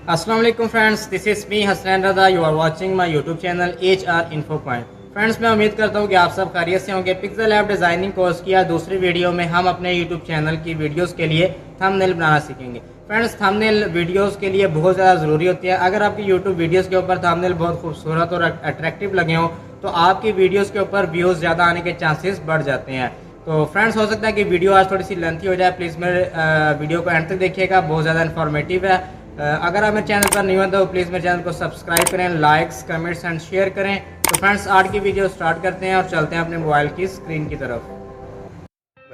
अस्सलाम वालेकुम friends, this is me Hasnain Raza. You are watching my YouTube channel HR info point. Friends, मैं उम्मीद करता हूँ कि आप सब खैरियत से होंगे। पिक्सेल ऐप डिज़ाइनिंग कोर्स की दूसरी वीडियो में हम अपने यूट्यूब चैनल की वीडियोस के लिए थंबनेल बनाना सीखेंगे। फ्रेंड्स, थंबनेल वीडियोस के लिए बहुत ज़्यादा ज़रूरी होती है। अगर आपकी यूट्यूब वीडियोज़ के ऊपर थंबनेल बहुत खूबसूरत और अट्रैक्टिव लगे हों तो आपकी वीडियोज़ के ऊपर व्यूज़ ज़्यादा आने के चांसेस बढ़ जाते हैं। तो फ्रेंड्स, हो सकता है कि वीडियो आज थोड़ी सी लेंथी हो जाए। प्लीज़ मेरे वीडियो को एंड तक देखिएगा, बहुत ज़्यादा इन्फॉर्मेटिव है। अगर आप मेरे चैनल पर नहीं हो तो प्लीज़ मेरे चैनल को सब्सक्राइब करें, लाइक्स कमेंट्स एंड शेयर करें। तो फ्रेंड्स, आज की वीडियो स्टार्ट करते हैं और चलते हैं अपने मोबाइल की स्क्रीन की तरफ।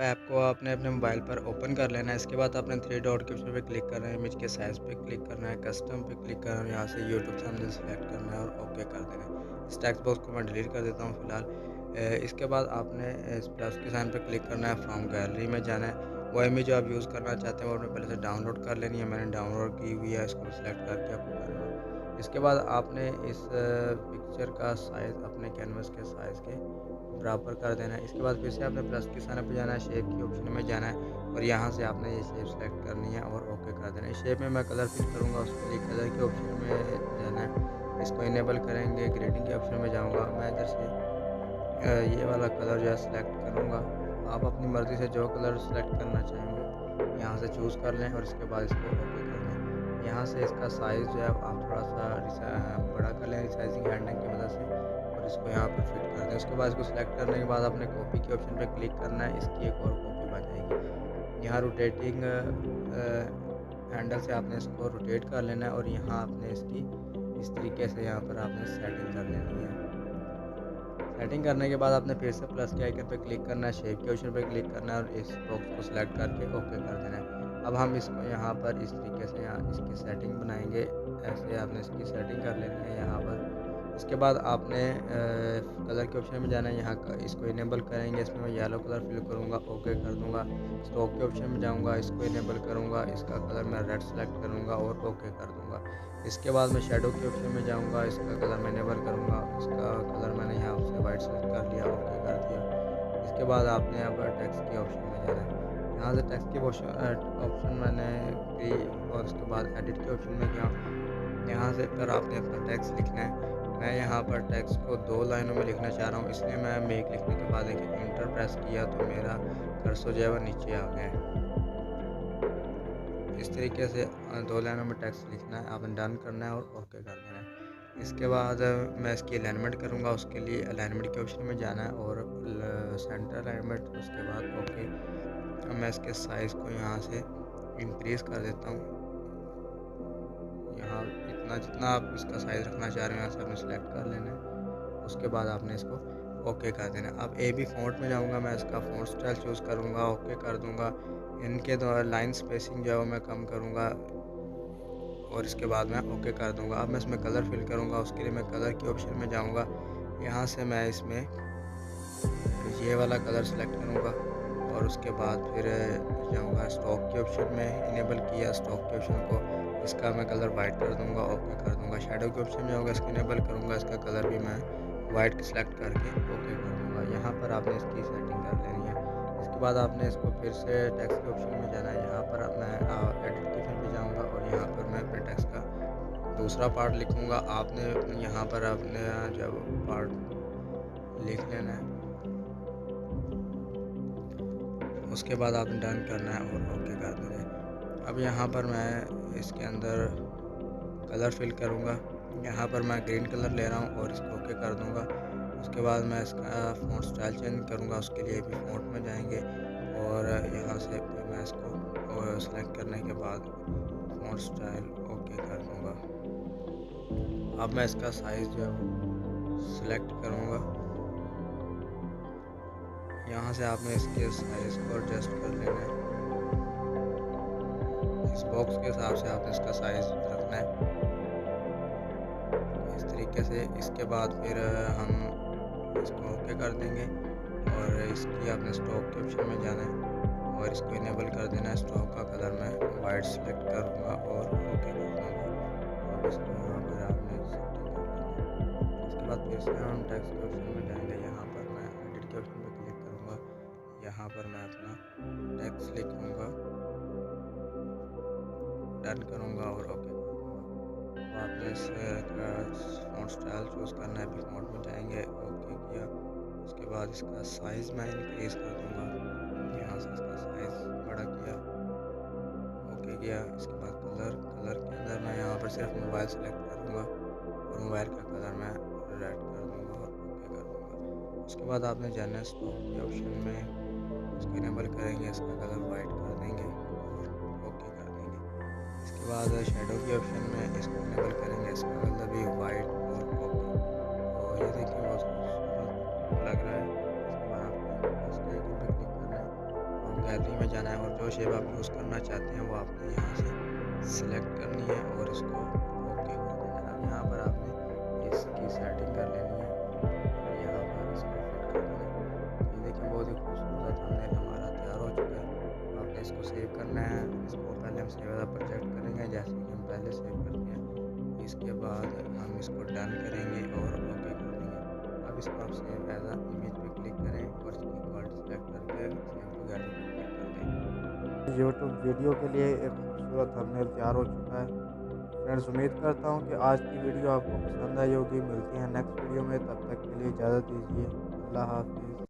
ऐप को आपने अपने मोबाइल पर ओपन कर लेना है। इसके बाद आपने थ्री डॉट के ऑप्शन पे क्लिक करना है, इमेज के साइज़ पे क्लिक करना है, कस्टम पे क्लिक करना है, यहाँ से यूट्यूब थंबनेल सेलेक्ट करना है और ओके कर देना है। इस टेक्स्ट बॉक्स को मैं डिलीट कर देता हूँ फ़िलहाल। इसके बाद आपने इस प्लस के साइन पे क्लिक करना है, फ्रॉम गैलरी में जाना है। वो इमेज जो आप यूज़ करना चाहते हैं वो आपने पहले से डाउनलोड कर लेनी है। मैंने डाउनलोड की हुई है, इसको सेलेक्ट करके आपको करना है। इसके बाद आपने इस पिक्चर का साइज़ अपने कैनवस के साइज़ के बराबर कर देना है। इसके बाद फिर से आपने प्लस के निशान पे जाना है, शेप के ऑप्शन में जाना है और यहाँ से आपने ये शेप सेलेक्ट करनी है और ओके कर देना है। इस शेप में मैं कलर फिल करूँगा, उसके लिए कलर के ऑप्शन में जाना है। इसको इनेबल करेंगे, ग्रेडिंग के ऑप्शन में जाऊँगा। मैं इधर से ये वाला कलर जो है सेलेक्ट करूँगा। आप अपनी मर्ज़ी से जो कलर सेलेक्ट करना चाहेंगे यहाँ से चूज़ कर लें और इसके बाद इसको ओके कर दें। यहाँ से इसका साइज़ जो है आप थोड़ा सा बड़ा कर लें रिसाइजिंग हैंडलिंग की मदद से और इसको यहाँ पर फिट कर दें। उसके बाद इसको सेलेक्ट करने के बाद आपने कॉपी के ऑप्शन पे क्लिक करना है, इसकी एक और कॉपी बन जाएगी। यहाँ रोटेटिंग हैंडल से आपने इसको रोटेट कर लेना है और यहाँ आपने इसकी इस तरीके से यहाँ पर आपने सेटिंग कर लेनी है। सेटिंग करने के बाद आपने फिर से प्लस के आइकन पे क्लिक करना है, शेप के ऑप्शन पे क्लिक करना है और इस बॉक्स को सिलेक्ट करके ओके कर देना है। अब हम इसको यहाँ पर इस तरीके से यहाँ इसकी सेटिंग बनाएंगे। ऐसे आपने इसकी सेटिंग कर लेनी है यहाँ पर। इसके बाद आपने कलर के ऑप्शन में जाना है, यहाँ का इसको इनेबल करेंगे। इसमें मैं येलो कलर फिल करूँगा, ओके कर दूँगा। स्टॉक के ऑप्शन में जाऊँगा, इसको इनेबल करूँगा, इसका कलर मैं रेड सेलेक्ट करूँगा और ओके कर दूँगा। इसके बाद मैं शेडो के ऑप्शन में जाऊँगा, इसका कलर मैं इनेबल करूँगा, इसका कलर मैंने यहाँ से वाइट सेलेक्ट कर लिया, ओके कर दिया। इसके बाद आपने यहाँ पर टेक्स्ट के ऑप्शन में जाना है। यहाँ से टेक्स्ट के ऑप्शन मैंने की और उसके बाद एडिट के ऑप्शन में गया। यहाँ से पर आपने अपना टेक्स्ट लिखना है। मैं यहाँ पर टेक्स्ट को 2 लाइनों में लिखना चाह रहा हूँ, इसलिए मैं मेक लिखने के बाद देखिए इंटर प्रेस किया तो मेरा कर्सर जो है वो नीचे आ गया है। इस तरीके से 2 लाइनों में टेक्स्ट लिखना है, आपने डन करना है और ओके कर देना है। इसके बाद मैं इसकी अलाइनमेंट करूँगा, उसके लिए अलाइनमेंट के ऑप्शन में जाना है और सेंटर अलाइनमेंट, उसके बाद ओके। अब मैं इसके साइज़ को यहाँ से इंक्रीज़ कर देता हूँ। यहाँ इतना जितना आप इसका साइज़ रखना चाह रहे हैं यहाँ से आपने सेलेक्ट कर लेना है। उसके बाद आपने इसको ओके कर देना है। अब AB फ़ॉन्ट में जाऊँगा, मैं इसका फ़ॉन्ट स्टाइल चूज़ करूँगा, ओके कर दूँगा। इनके द्वारा लाइन स्पेसिंग जो है वो मैं कम करूँगा और इसके बाद मैं ओके कर दूँगा। अब मैं इसमें कलर फिल करूँगा, उसके लिए मैं कलर के ऑप्शन में जाऊँगा। यहाँ से मैं इसमें ये वाला कलर सेलेक्ट करूँगा और उसके बाद फिर जाऊँगा स्टॉक के ऑप्शन में, इनेबल किया स्टॉक के ऑप्शन को, इसका मैं कलर वाइट कर दूँगा, ओके कर दूँगा। शेडो के ऑप्शन में जाऊँगा, इसको इनेबल करूँगा, इसका कलर भी मैं वाइट सेलेक्ट करके ओके कर दूँगा। यहाँ पर आपने इसकी सेटिंग कर लेनी है। इसके बाद आपने इसको फिर से टेक्स्ट के ऑप्शन में जाना है। यहाँ पर मैं एडिट के ऑप्शन पे जाऊँगा और यहाँ पर मैं अपने टेक्स्ट का दूसरा पार्ट लिखूँगा। आपने यहाँ पर अपने जब पार्ट लिख लेना है, उसके बाद आपने डन करना है और ओके कर देना है। अब यहाँ पर मैं इसके अंदर कलर फिल करूँगा। यहाँ पर मैं ग्रीन कलर ले रहा हूँ और इसको ओके कर दूँगा। उसके बाद मैं इसका फ़ॉन्ट स्टाइल चेंज करूँगा, उसके लिए भी फ़ॉन्ट में जाएंगे और यहाँ से फिर मैं इसको सेलेक्ट करने के बाद फ़ॉन्ट स्टाइल ओके कर दूँगा। अब मैं इसका साइज़ जो है वो सिलेक्ट करूँगा। यहाँ से आपने इसके साइज़ को एडजस्ट कर लेना है। इस बॉक्स के हिसाब से आपने इसका साइज़ रखना है इस तरीके से। इसके बाद फिर हम इसको ओके कर देंगे और इसकी आपने स्टॉक के ऑप्शन में जाना है और इसको इनेबल कर देना है। स्टॉक का कलर मैं वाइट सेलेक्ट करूँगा और ओके कर दूँगा। अब इसको यहाँ पर आपने सेटिंग कर लेनी है। इसके बाद फिर से हम टेक्स्ट के ऑप्शन में जाएंगे। यहाँ पर मैं एडिट के ऑप्शन में क्लिक करूँगा, यहाँ पर मैं अपना टेक्स्ट लिखूँगा, डन करूँगा और ओके कर दूँगा। इसका फ़ॉन्ट स्टाइल चूज़ करना है, एपिक फ़ॉन्ट में जाएंगे, ओके किया। उसके बाद इसका साइज़ मैं इंक्रीज़ कर दूँगा, यहाँ से इसका साइज़ बड़ा किया, ओके किया। इसके बाद कलर के अंदर मैं यहाँ पर सिर्फ मोबाइल सेलेक्ट करूँगा और मोबाइल का कलर मैं रेड कर दूँगा और ओके कर दूँगा। उसके बाद आपने जाना है स्टॉक के ऑप्शन में, इसको इनेबल करेंगे, इसका कलर वाइट कर देंगे और ओके कर देंगे। इसके बाद शेडो के ऑप्शन में इसको इनेबल करेंगे, इसका कलर भी वाइट और ओके। तो ये देखिए बहुत खूबसूरत लग रहा है। इसके बाद आपको बस आइकन पे क्लिक करना है और गैलरी में जाना है और जो शेप आप यूज़ करना चाहते हैं वो आपने यहाँ से सिलेक्ट करनी है और इसको ओके कर देना है। अब यहाँ पर आपने इसकी सेटिंग कर लेनी है और यहाँ पर इसको फिट कर देना है। ये देखिए बहुत ही खूबसूरत थंबनेल हमारा तैयार हो चुका है। आपने इसको सेव करना है, इसको पहले हम सेव एज़ अ प्रोजेक्ट करेंगे जैसे कि हम पहले सेव करते हैं। इसके बाद हम इसको डन करेंगे और ओके कर देंगे। अब इसको आप सेव एज़ अ इमेज पे क्लिक करें और इसकी क्वालिटी सेलेक्ट करके सेव टू गैलरी पे क्लिक कर दें। यूट्यूब वीडियो के लिए एक खूबसूरत थंबनेल तैयार हो चुका है। फ्रेंड्स, उम्मीद करता हूँ कि आज की वीडियो आपको पसंद आई होगी। मिलती हैं नेक्स्ट वीडियो में, तब तक के लिए इजाज़त दीजिए। अल्लाह हाफ़िज़।